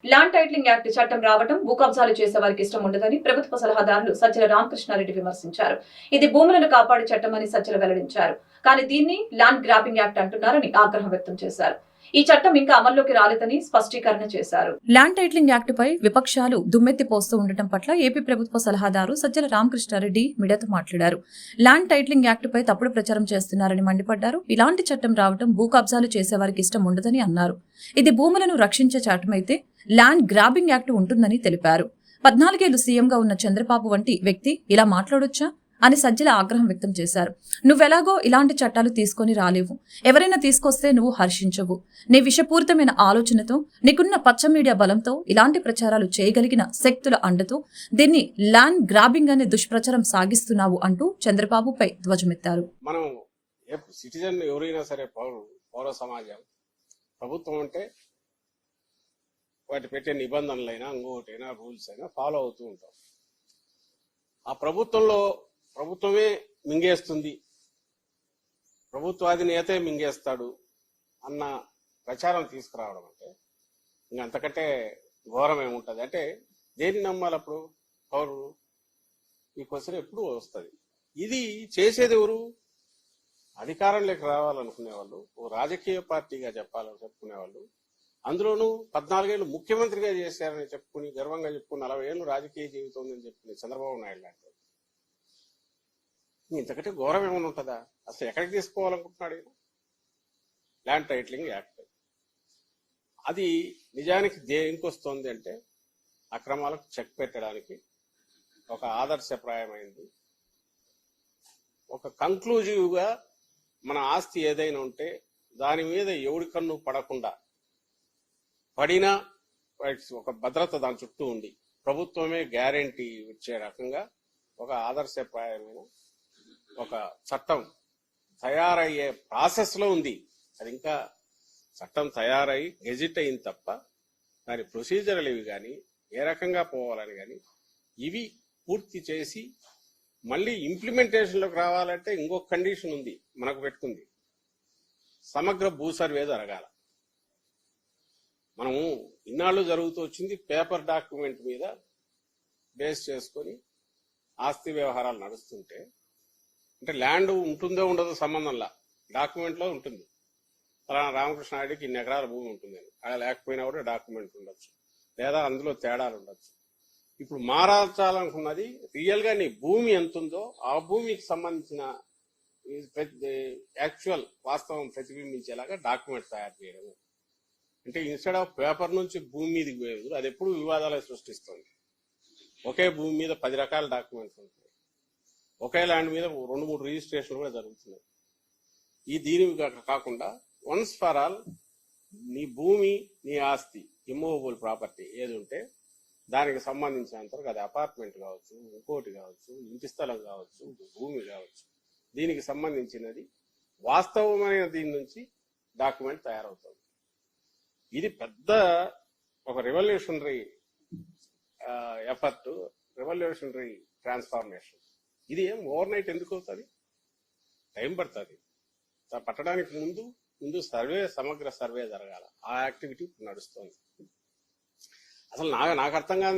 Land titling act చట్టం రావడం భూ కబ్జాలు చేసే వారికి ఇష్టం ఉండదని ప్రభుత్వ సలహాదారులు సజ్జల రామకృష్ణారెడ్డి విమర్శించారు. ఇది భూములను కాపాడే చట్టమని సజ్జల వెల్లడించారు. కానీ దీన్ని ల్యాండ్ గ్రాబింగ్ యాక్ట్ అంటున్నారని ఆగ్రహం వ్యక్తం చేశారు. ఈ చట్టం ఇంకా అమల్లోకి రాలేదని స్పష్టీకరణ చేశారు. ల్యాండ్ టైటిలింగ్ యాక్ట్ పై విపక్షాలు దుమ్మెత్తి పోస్తూ ఉండటం పట్ల ఏపీ ప్రభుత్వ సలహాదారు సజ్జల రామకృష్ణారెడ్డి మీడియాతో మాట్లాడారు. ల్యాండ్ టైటిలింగ్ యాక్ట్ పై తప్పుడు ప్రచారం చేస్తున్నారని మండిపడ్డారు. ఇలాంటి చట్టం రావడం భూ కబ్జాలు చేసేవారికి ఇష్టం ఉండదని అన్నారు. ఇది భూములను రక్షించే చట్టమైతే ల్యాండ్ గ్రాబింగ్ యాక్ట్ ఉంటుందని తెలిపారు. 14 ఏళ్లు సీఎంగా ఉన్న చంద్రబాబు వంటి వ్యక్తి ఇలా మాట్లాడొచ్చా అని సజ్జల ఆగ్రహం వ్యక్తం చేశారు. నువ్వెలాగో ఇలాంటి చట్టాలు తీసుకొని రాలేవు, ఎవరైనా తీసుకొస్తే నువ్వు హర్షించవు. నీ విషపూరితమైన ఆలోచనతో, నీకున్న పచ్చ మీడియా బలంతో ఇలాంటి ప్రచారాలు చేయగలిగిన శక్తుల అండతో దీన్ని ల్యాండ్ గ్రాబింగ్ అనే దుష్ప్రచారం సాగిస్తున్నావు అంటూ చంద్రబాబుపై ధ్వజమెత్తారు. మనం సిటిజన్ ఎవరైనా సరే పౌర సమాజం ప్రభుత్వం అంటే వాటి పెట్టే నిబంధనలైనా ఇంకోటైనా రూల్స్ అయినా ఫాలో అవుతూ ఉంటాం. ఆ ప్రభుత్వమే మింగేస్తుంది, ప్రభుత్వాధినేతే మింగేస్తాడు అన్న ప్రచారం తీసుకురావడం అంటే ఇంకంతకంటే ఘోరం ఏముంటుంది. అంటే దేన్ని నమ్మాలి అప్పుడు పౌరులు? ఈ క్వశ్చన్ ఎప్పుడు వస్తుంది. ఇది చేసేది ఎవరు? అధికారంలోకి రావాలనుకునే వాళ్ళు, ఓ రాజకీయ పార్టీగా చెప్పుకునే వాళ్ళు, అందులోనూ 14 ఏళ్ళు ముఖ్యమంత్రిగా చేశారని చెప్పుకుని గర్వంగా చెప్పుకుని 40 ఏళ్ళు రాజకీయ జీవితం ఉందని చెప్పుకుని చంద్రబాబు నాయుడు లాంటి ఇంతకంటే ఘోరం ఏమైనా ఉంటుందా? అసలు ఎక్కడికి తీసుకోవాలనుకుంటున్నాడు ఈయన? ల్యాండ్ టైటిలింగ్ యాక్ట్ అది నిజానికి దేనికి వస్తుంది అంటే అక్రమాలకు చెక్ పెట్టడానికి ఒక ఆదర్శప్రాయమైంది. ఒక కంక్లూజివ్ గా మన ఆస్తి ఏదైనా ఉంటే దాని మీద ఎవడి కన్ను పడకుండా, పడినా ఒక భద్రత దాని చుట్టూ ఉంది, ప్రభుత్వమే గ్యారెంటీ ఇచ్చే రకంగా ఒక ఆదర్శప్రాయమైన ఒక చట్టం తయారయ్యే ప్రాసెస్ లో ఉంది. అది ఇంకా చట్టం తయారై గెజిట్ అయింది తప్ప దాని ప్రొసీజర్లు ఇవి కానీ ఏ రకంగా పోవాలని కానీ ఇవి పూర్తి చేసి మళ్ళీ ఇంప్లిమెంటేషన్లోకి రావాలంటే ఇంకొక కండిషన్ ఉంది మనకు పెట్టుకుంది. సమగ్ర భూ సర్వే జరగాల. మనము ఇన్నాళ్ళు జరుగుతూ వచ్చింది పేపర్ డాక్యుమెంట్ మీద బేస్ చేసుకొని ఆస్తి వ్యవహారాలు నడుస్తుంటే, అంటే ల్యాండ్ ఉంటుందో ఉండదో సంబంధంలా డాక్యుమెంట్ లో ఉంటుంది. ఫలానా రామకృష్ణారెడ్డికి ఇన్ని ఎకరాల భూమి ఉంటుందని, అలా లేకపోయినా కూడా డాక్యుమెంట్ ఉండొచ్చు, లేదా అందులో తేడాలు ఉండొచ్చు. ఇప్పుడు మారాల్చాలనుకున్నది రియల్ గా నీ భూమి ఎంత ఉందో ఆ భూమికి సంబంధించిన యాక్చువల్ వాస్తవం ప్రతిబింబించేలాగా డాక్యుమెంట్ తయారు చేయడం. అంటే ఇన్స్టెడ్ ఆఫ్ పేపర్ నుంచి భూమి మీదకి పోయేది అది ఎప్పుడు వివాదాలు సృష్టిస్తుంది. ఒకే భూమి మీద 10 రకాల డాక్యుమెంట్స్ ఉంటాయి, ఒకే ల్యాండ్ మీద 2-3 రిజిస్ట్రేషన్లు కూడా జరుగుతున్నాయి. దీని కాకుండా వన్స్ ఫర్ ఆల్ నీ భూమి, నీ ఆస్తి, ఇమ్మూవబుల్ ప్రాపర్టీ ఏది ఉంటే దానికి సంబంధించినంతవరకు అది అపార్ట్మెంట్ కావచ్చు, ఇంకోటి కావచ్చు, ఇంటి స్థలం కావచ్చు, భూమి కావచ్చు, దీనికి సంబంధించినది వాస్తవమైన దీని నుంచి డాక్యుమెంట్ తయారవుతుంది. ఇది పెద్ద ఒక రెవల్యూషనరీ ఎఫర్ట్, రెవల్యూషనరీ ట్రాన్స్ఫార్మేషన్. ఇది ఏం ఓవర్ నైట్ ఎందుకు అవుతుంది? టైం పడుతుంది. పట్టడానికి ముందు సమగ్ర సర్వే జరగాల. ఆ యాక్టివిటీ నడుస్తుంది. అసలు నాకు అర్థం కాదు.